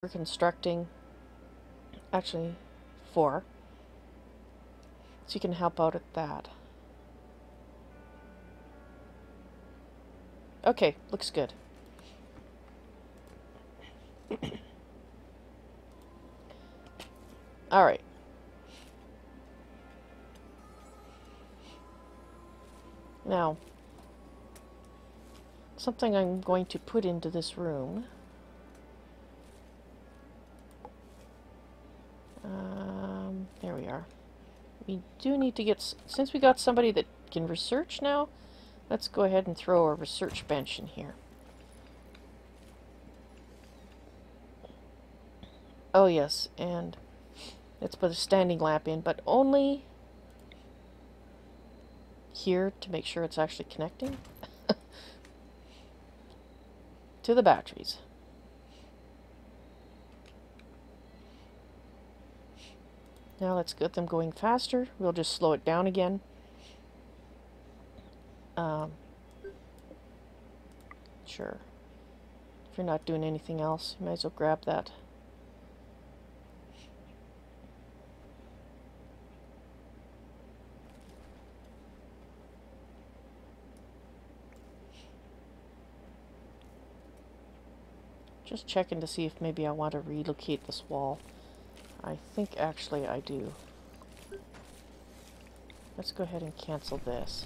We're constructing, actually 4, so you can help out at that. Okay, looks good. Alright. Now, something I'm going to put into this room. There we are. We do need to get, since we got somebody that can research now, let's go ahead and throw a research bench in here. Oh yes, and let's put a standing lamp in, but only here to make sure it's actually connecting to the batteries. Now let's get them going faster. We'll just slow it down again. Sure. If you're not doing anything else, you might as well grab that. Just checking to see if maybe I want to relocate this wall. I think actually I do. Let's go ahead and cancel this.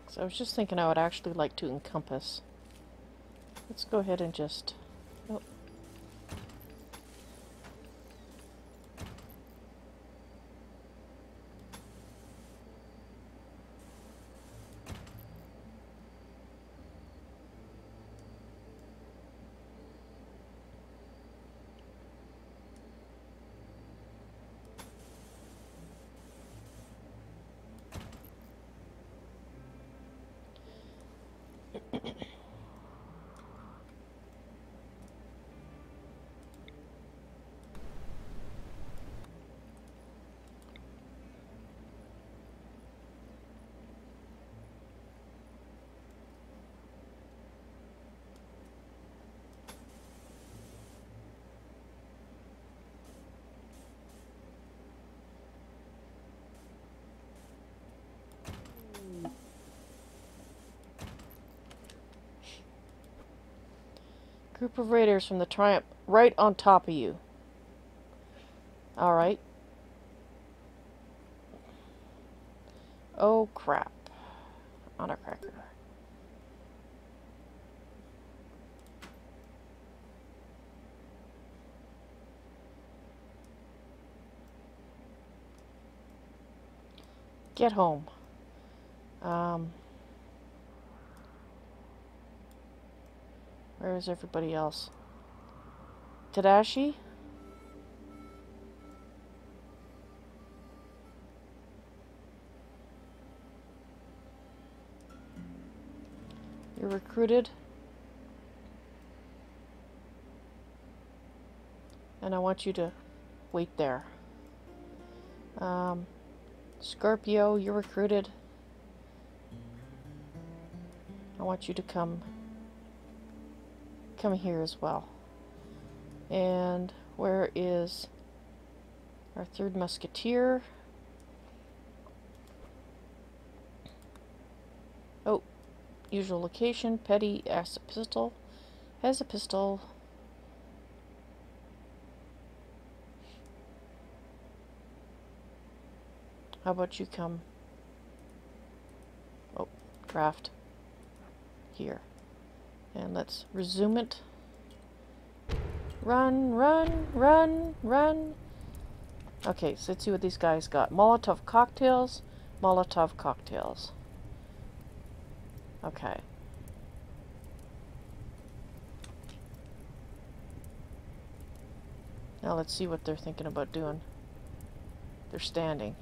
So I was just thinking I would actually like to encompass. Let's go ahead and just... Oh. Group of raiders from the Triumph right on top of you. Alright. Oh crap. On a cracker. Get home. Where is everybody else? Tadashi? You're recruited. And I want you to wait there. Scorpio, you're recruited. I want you to come here as well. And where is our third musketeer? Oh, usual location. Petty has a pistol. Has a pistol. How about you come? Oh, draft. Here. And let's resume it. Run, run, run, run. Okay, so let's see what these guys got. Molotov cocktails. Molotov cocktails. Okay. Now let's see what they're thinking about doing. They're standing.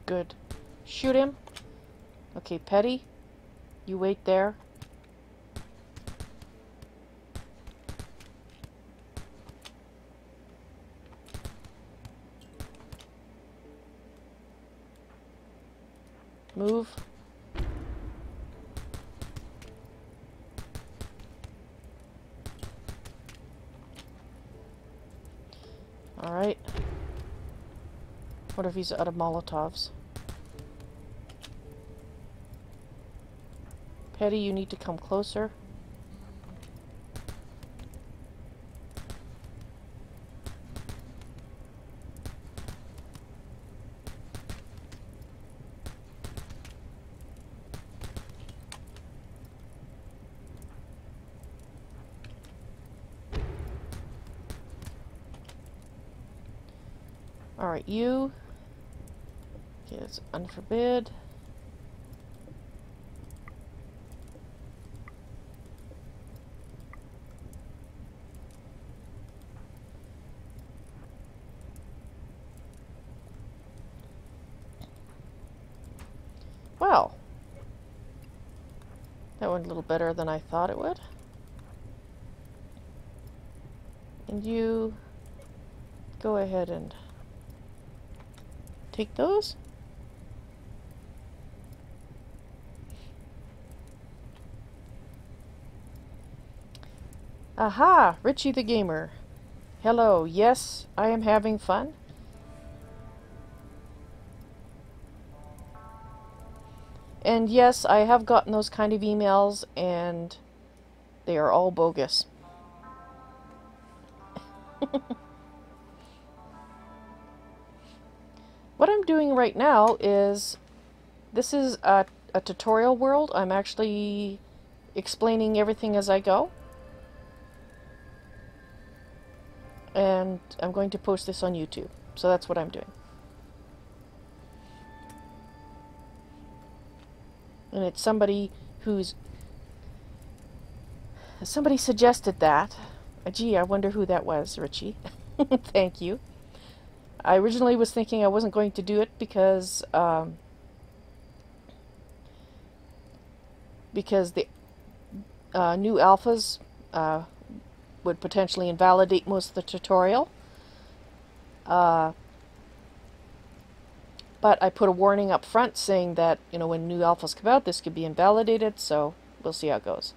Good. Shoot him. Okay, Petty, you wait there. Move. Alright. What if he's out of Molotovs? Petty, you need to come closer. Alright, you. Okay, it's unforbid. Well, that went a little better than I thought it would. And you go ahead and take those. Aha! Richie the Gamer. Hello, yes, I am having fun. And yes, I have gotten those kind of emails, and they are all bogus. What I'm doing right now is, this is a tutorial world. I'm actually explaining everything as I go. And I'm going to post this on YouTube. So that's what I'm doing. And it's somebody who's... Somebody suggested that. Gee, I wonder who that was, Richie. Thank you. I originally was thinking I wasn't going to do it because the new alphas would potentially invalidate most of the tutorial. But I put a warning up front saying that, you know, when new alphas come out, this could be invalidated, so we'll see how it goes.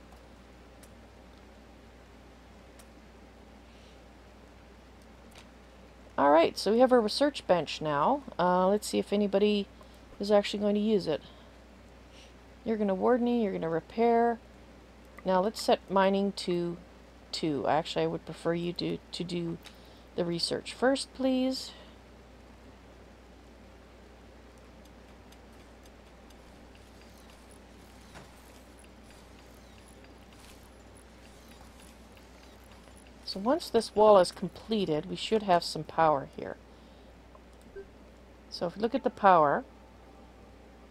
Alright, so we have our research bench now. Let's see if anybody is actually going to use it. You're going to warden, you're going to repair. Now let's set mining to 2. Actually, I would prefer you to do the research first, please. So once this wall is completed, we should have some power here. So if we look at the power,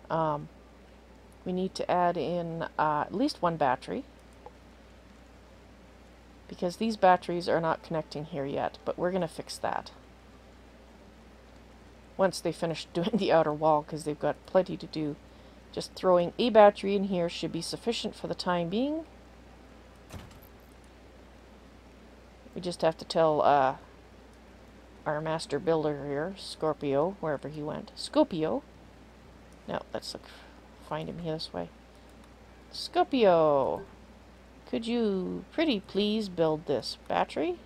we need to add in at least 1 battery, because these batteries are not connecting here yet, but we're going to fix that once they finish doing the outer wall, because they've got plenty to do. Just throwing a battery in here should be sufficient for the time being. We just have to tell our master builder here, Scorpio, wherever he went. Scorpio. No, let's look, find him here this way. Scorpio, could you pretty please build this battery?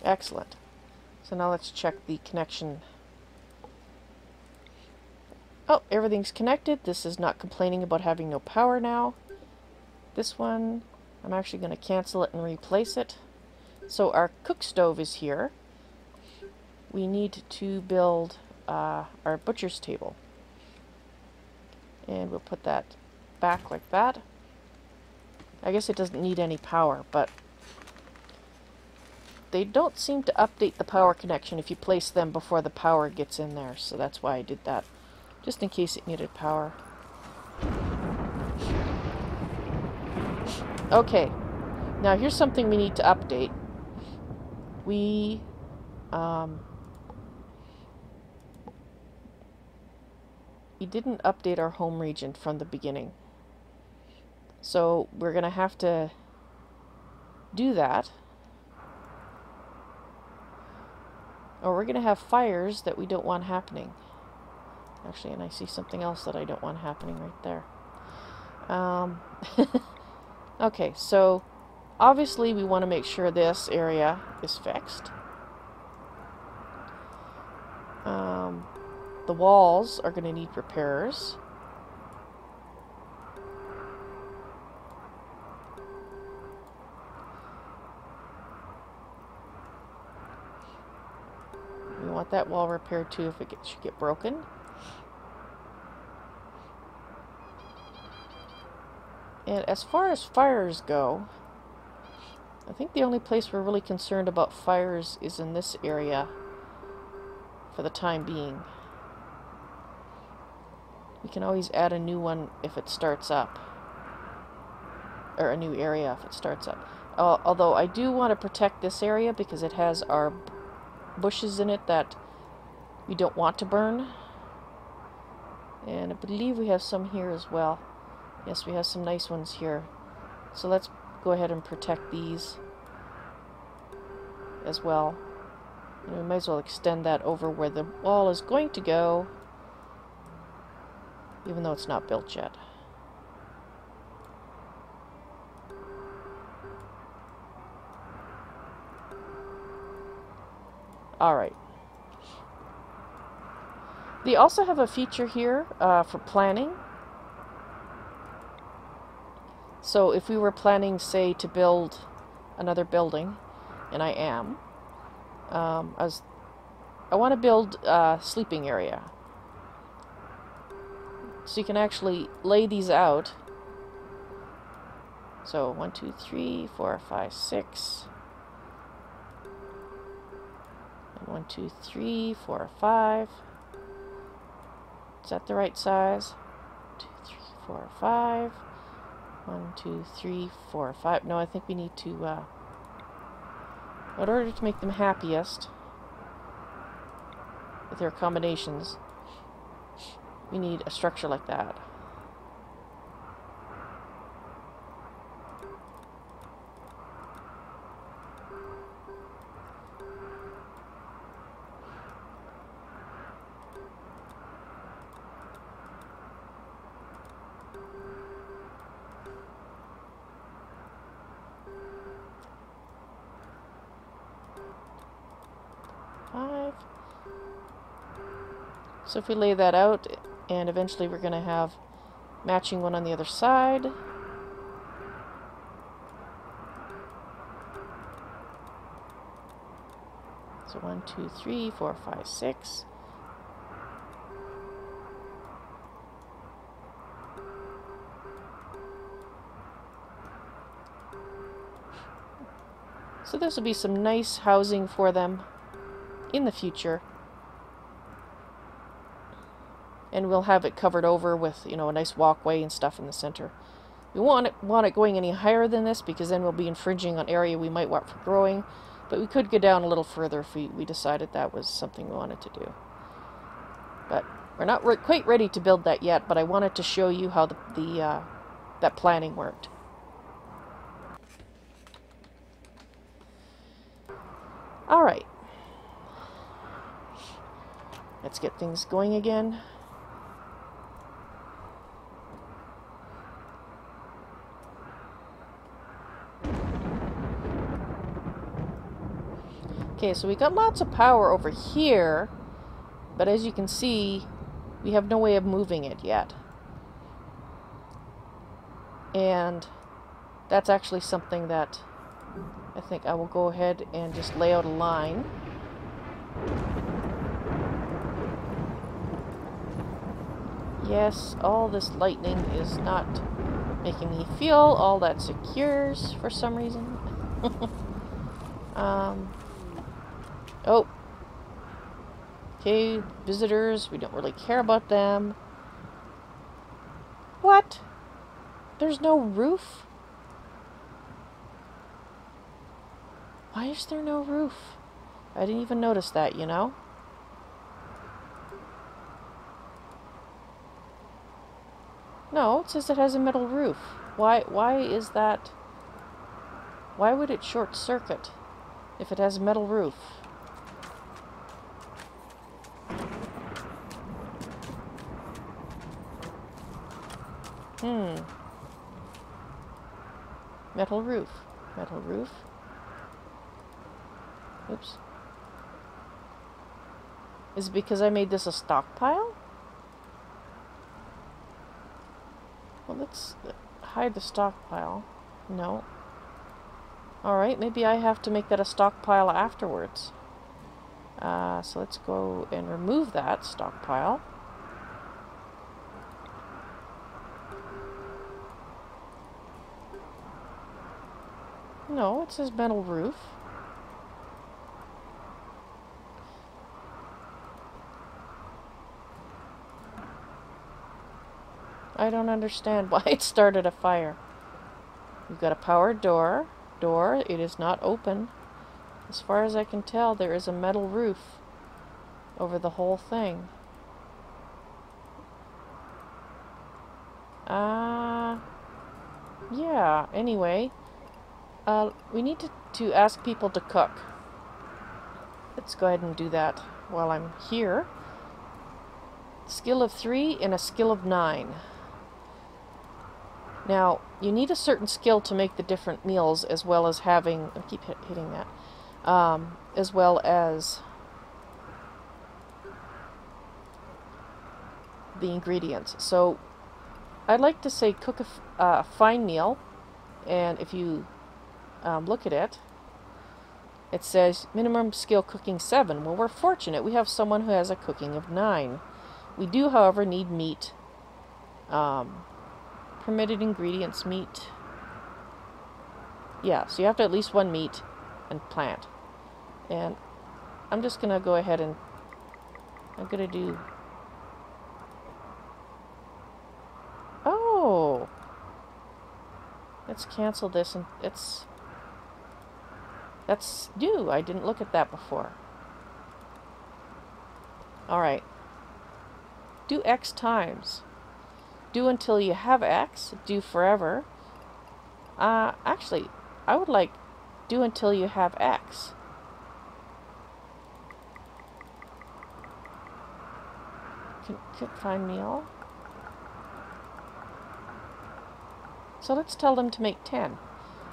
Excellent. So now let's check the connection. Oh, everything's connected. This is not complaining about having no power now. This one, I'm actually going to cancel it and replace it. So our cook stove is here. We need to build our butcher's table. And we'll put that back like that. I guess it doesn't need any power, but they don't seem to update the power connection if you place them before the power gets in there. So that's why I did that. Just in case it needed power. Okay. Now, here's something we need to update. We didn't update our home region from the beginning. So we're going to have to do that. Or we're going to have fires that we don't want happening. Actually, and I see something else that I don't want happening right there. Okay, so obviously we want to make sure this area is fixed. The walls are going to need repairs. We want that wall repaired too if it should get broken. And as far as fires go, I think the only place we're really concerned about fires is in this area for the time being. We can always add a new one if it starts up. Or a new area if it starts up. Although I do want to protect this area because it has our bushes in it that we don't want to burn. And I believe we have some here as well. Yes, we have some nice ones here. So let's go ahead and protect these as well. And we might as well extend that over where the wall is going to go, even though it's not built yet. Alright. They also have a feature here for planning. So if we were planning, say, to build another building, and I am, I want to build a sleeping area. So you can actually lay these out. So 1, 2, 3, 4, 5, 6. And 1, 2, 3, 4, 5. Is that the right size? 2, 3, 4, 5. 1, 2, 3, 4, 5. No, I think we need to, in order to make them happiest with their combinations, we need a structure like that. So if we lay that out, and eventually we're going to have matching one on the other side. So 1, 2, 3, 4, 5, 6. So this will be some nice housing for them in the future. And we'll have it covered over with, you know, a nice walkway and stuff in the center. We want it going any higher than this because then we'll be infringing on area we might want for growing. But we could go down a little further if we decided that was something we wanted to do. But we're not quite ready to build that yet, but I wanted to show you how that planning worked. Alright. Let's get things going again. Okay, so we got lots of power over here, but as you can see, we have no way of moving it yet. And that's actually something that I think I will go ahead and just lay out a line. Yes, all this lightning is not making me feel all that secure for some reason. Oh. Okay, visitors, we don't really care about them. What? There's no roof? Why is there no roof? I didn't even notice that, you know? No, it says it has a metal roof. Why is that? Why would it short circuit if it has a metal roof? Metal roof. Metal roof. Oops. Is it because I made this a stockpile? Well, let's hide the stockpile. No. Alright, maybe I have to make that a stockpile afterwards. So let's go and remove that stockpile. No, it says metal roof. I don't understand why it started a fire. We've got a powered door. It is not open. As far as I can tell, there is a metal roof over the whole thing. Yeah, anyway. We need to ask people to cook. Let's go ahead and do that while I'm here. Skill of 3 and a skill of 9. Now, you need a certain skill to make the different meals, as well as having... I keep hitting that. As well as the ingredients. So, I'd like to say cook a fine meal, and if you look at it, it says minimum skill cooking 7. Well, we're fortunate. We have someone who has a cooking of 9. We do, however, need meat. Permitted ingredients, meat. Yeah, so you have to at least 1 meat and plant. And I'm just going to go ahead and I'm going to do... Oh! Let's cancel this, and that's new. I didn't look at that before. Alright. Do X times. Do until you have X. Do forever. Actually, I would like do until you have X. Cook fine meal. So let's tell them to make 10.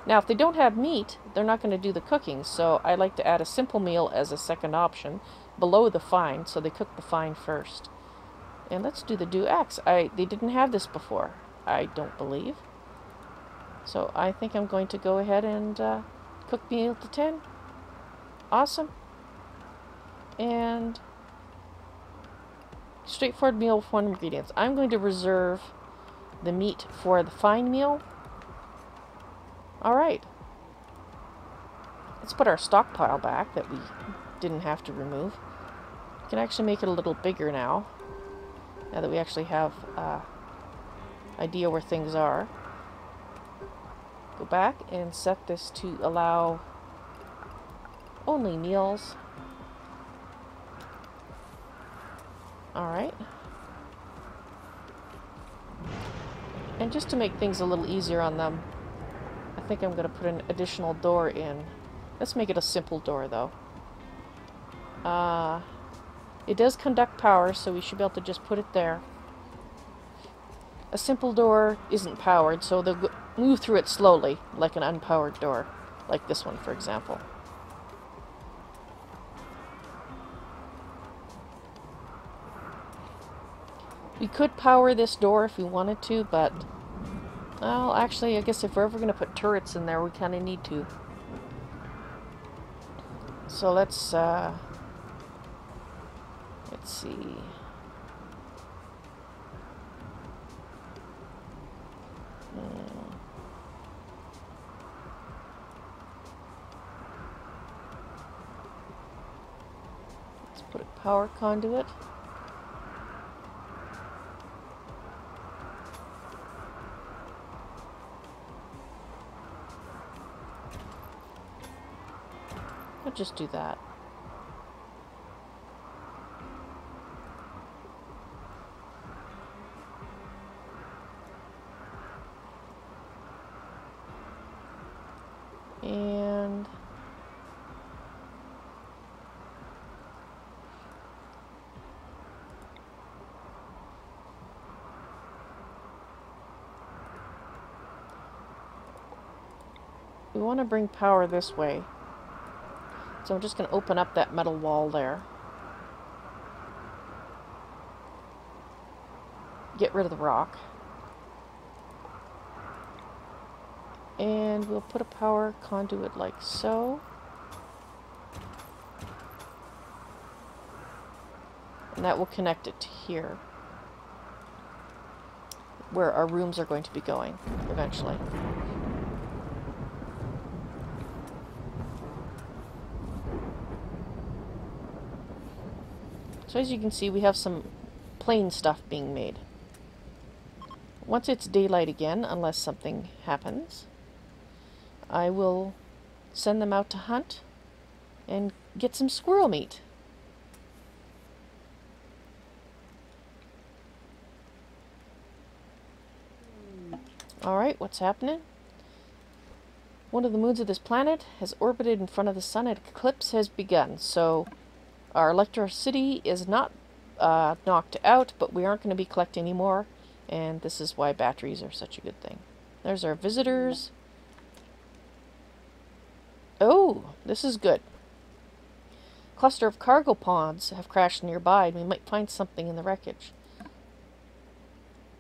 Now, if they don't have meat, they're not going to do the cooking, so I like to add a simple meal as a second option below the fine, so they cook the fine first. And let's do the do X. They didn't have this before, I don't believe. So I think I'm going to go ahead and cook meal to 10. Awesome. And straightforward meal with 1 ingredient. I'm going to reserve the meat for the fine meal. Alright. Let's put our stockpile back that we didn't have to remove. We can actually make it a little bigger now. Now that we actually have idea where things are. Go back and set this to allow only meals. Alright. And just to make things a little easier on them, I think I'm going to put an additional door in. Let's make it a simple door, though. It does conduct power, so we should be able to just put it there. A simple door isn't powered, so they'll move through it slowly, like an unpowered door. Like this one, for example. We could power this door if we wanted to, but... well, actually, I guess if we're ever going to put turrets in there, we kind of need to. So let's see. Let's put a power conduit. I'll just do that. And we want to bring power this way. So I'm just going to open up that metal wall there. Get rid of the rock. And we'll put a power conduit like so. And that will connect it to here, where our rooms are going to be going eventually. So as you can see, we have some plain stuff being made. Once it's daylight again, unless something happens, I will send them out to hunt and get some squirrel meat. Alright, what's happening? One of the moons of this planet has orbited in front of the sun and an eclipse has begun. So our electricity is not knocked out, but we aren't going to be collecting any more. And this is why batteries are such a good thing. There's our visitors. Oh, this is good. Cluster of cargo pods have crashed nearby, and we might find something in the wreckage.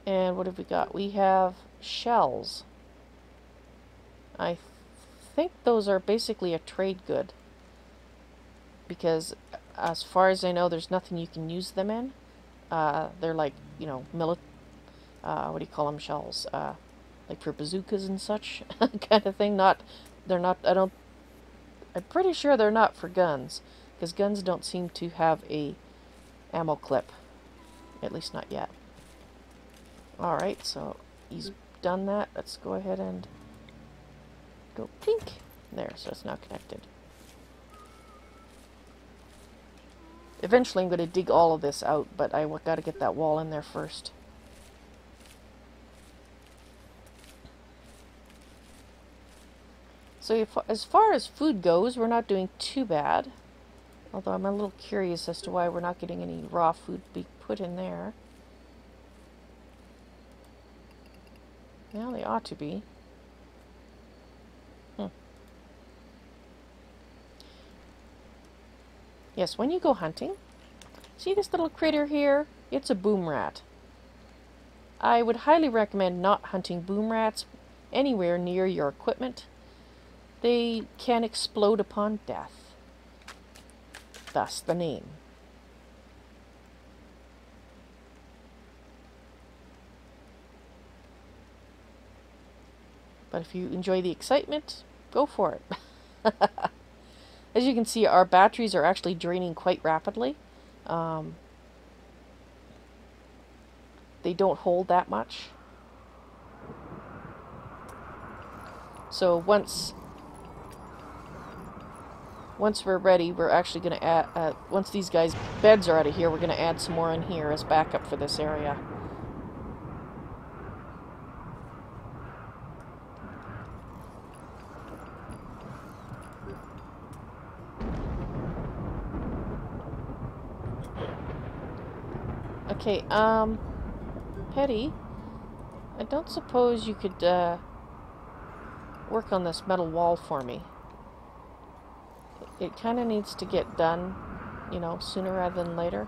And what have we got? We have shells. I think those are basically a trade good, because as far as I know, there's nothing you can use them in. They're like, you know, what do you call them, shells? Like for bazookas and such kind of thing. They're not, I'm pretty sure they're not for guns, because guns don't seem to have a ammo clip. At least not yet. Alright, so he's done that. Let's go ahead and go pink. There, so it's now connected. Eventually I'm going to dig all of this out, but I got to get that wall in there first. So as far as food goes, we're not doing too bad. Although I'm a little curious as to why we're not getting any raw food be put in there. Now they ought to be. Yes, when you go hunting, see this little critter here? It's a boom rat. I would highly recommend not hunting boom rats anywhere near your equipment. They can explode upon death. Thus the name. But if you enjoy the excitement, go for it. As you can see, our batteries are actually draining quite rapidly. They don't hold that much. So once we're ready, we're actually going to add, once these guys' beds are out of here, we're going to add some more in here as backup for this area. Okay, Petty, I don't suppose you could, work on this metal wall for me. It kind of needs to get done, you know, sooner rather than later.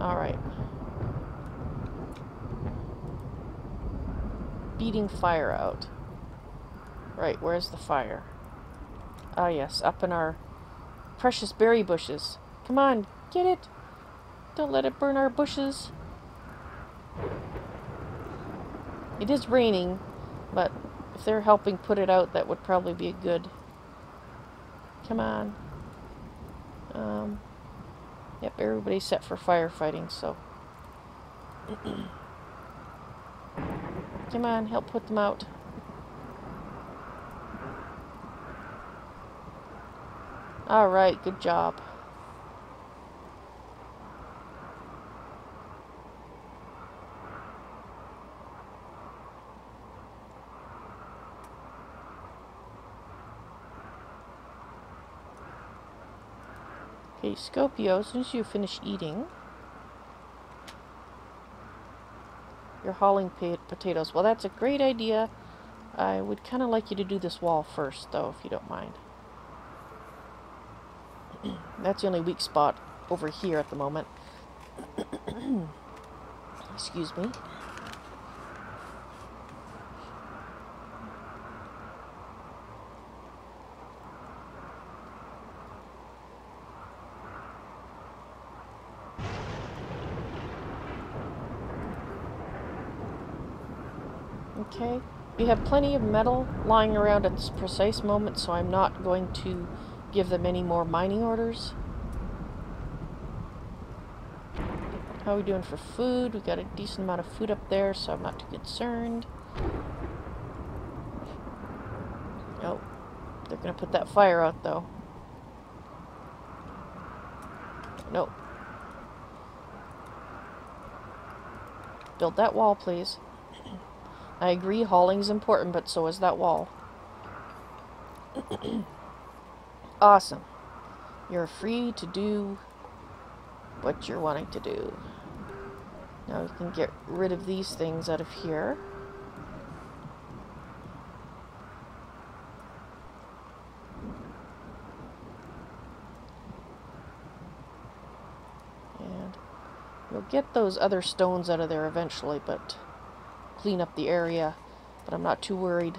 Alright. Beating fire out. Right, where's the fire? Ah, yes, up in our precious berry bushes. Come on, get it! Don't let it burn our bushes. It is raining, but if they're helping put it out, that would probably be good. Come on. Yep, everybody's set for firefighting, so Come on, help put them out. Alright, good job. Okay, Scopio, as soon as you finish eating, you're hauling potatoes. Well, that's a great idea. I would kind of like you to do this wall first, though, if you don't mind. That's the only weak spot over here at the moment. Excuse me. Okay, we have plenty of metal lying around at this precise moment, so I'm not going to give them any more mining orders. How are we doing for food? We got a decent amount of food up there, so I'm not too concerned. Oh, they're gonna put that fire out, though. No. Build that wall, please. I agree, hauling is important, but so is that wall. Awesome. You're free to do what you're wanting to do. Now we can get rid of these things out of here. And we'll get those other stones out of there eventually, but clean up the area. But I'm not too worried.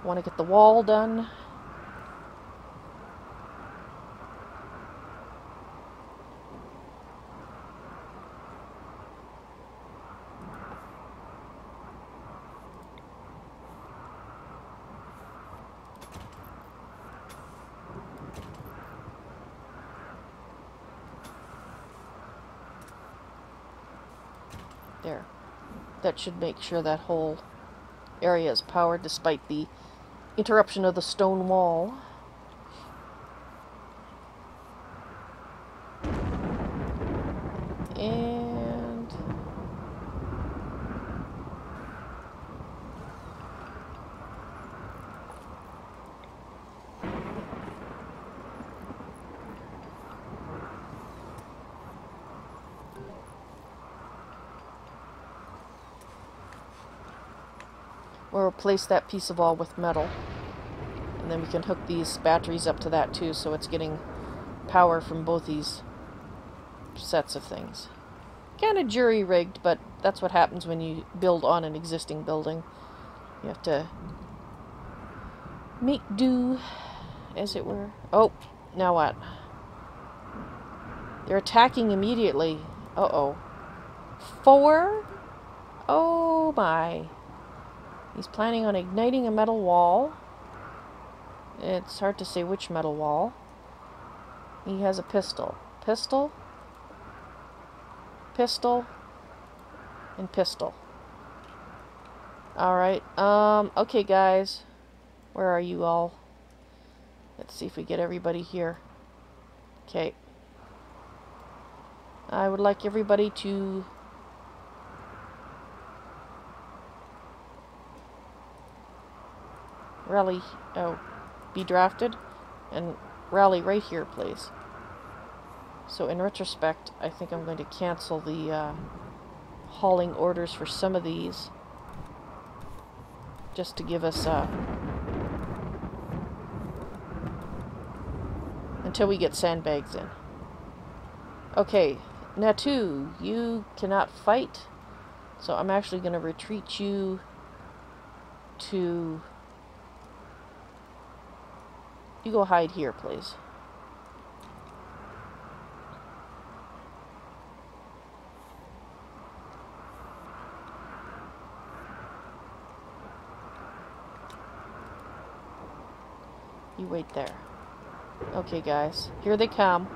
I want to get the wall done. There. That should make sure that whole area is powered despite the interruption of the stone wall. And we'll replace that piece of wall with metal. And then we can hook these batteries up to that too, so it's getting power from both these sets of things. Kind of jury-rigged, but that's what happens when you build on an existing building. You have to make do, as it were. Oh, now what? They're attacking immediately. Uh-oh. 4? Oh my. He's planning on igniting a metal wall. It's hard to say which metal wall. He has a pistol. Pistol? Pistol? And pistol. Alright, okay guys. Where are you all? Let's see if we get everybody here. Okay. I would like everybody to rally, be drafted, and rally right here, please. So in retrospect, I think I'm going to cancel the hauling orders for some of these, just to give us until we get sandbags in. Okay, Natu, you cannot fight, so I'm actually going to retreat you to... You go hide here, please. You wait there. Okay, guys. Here they come.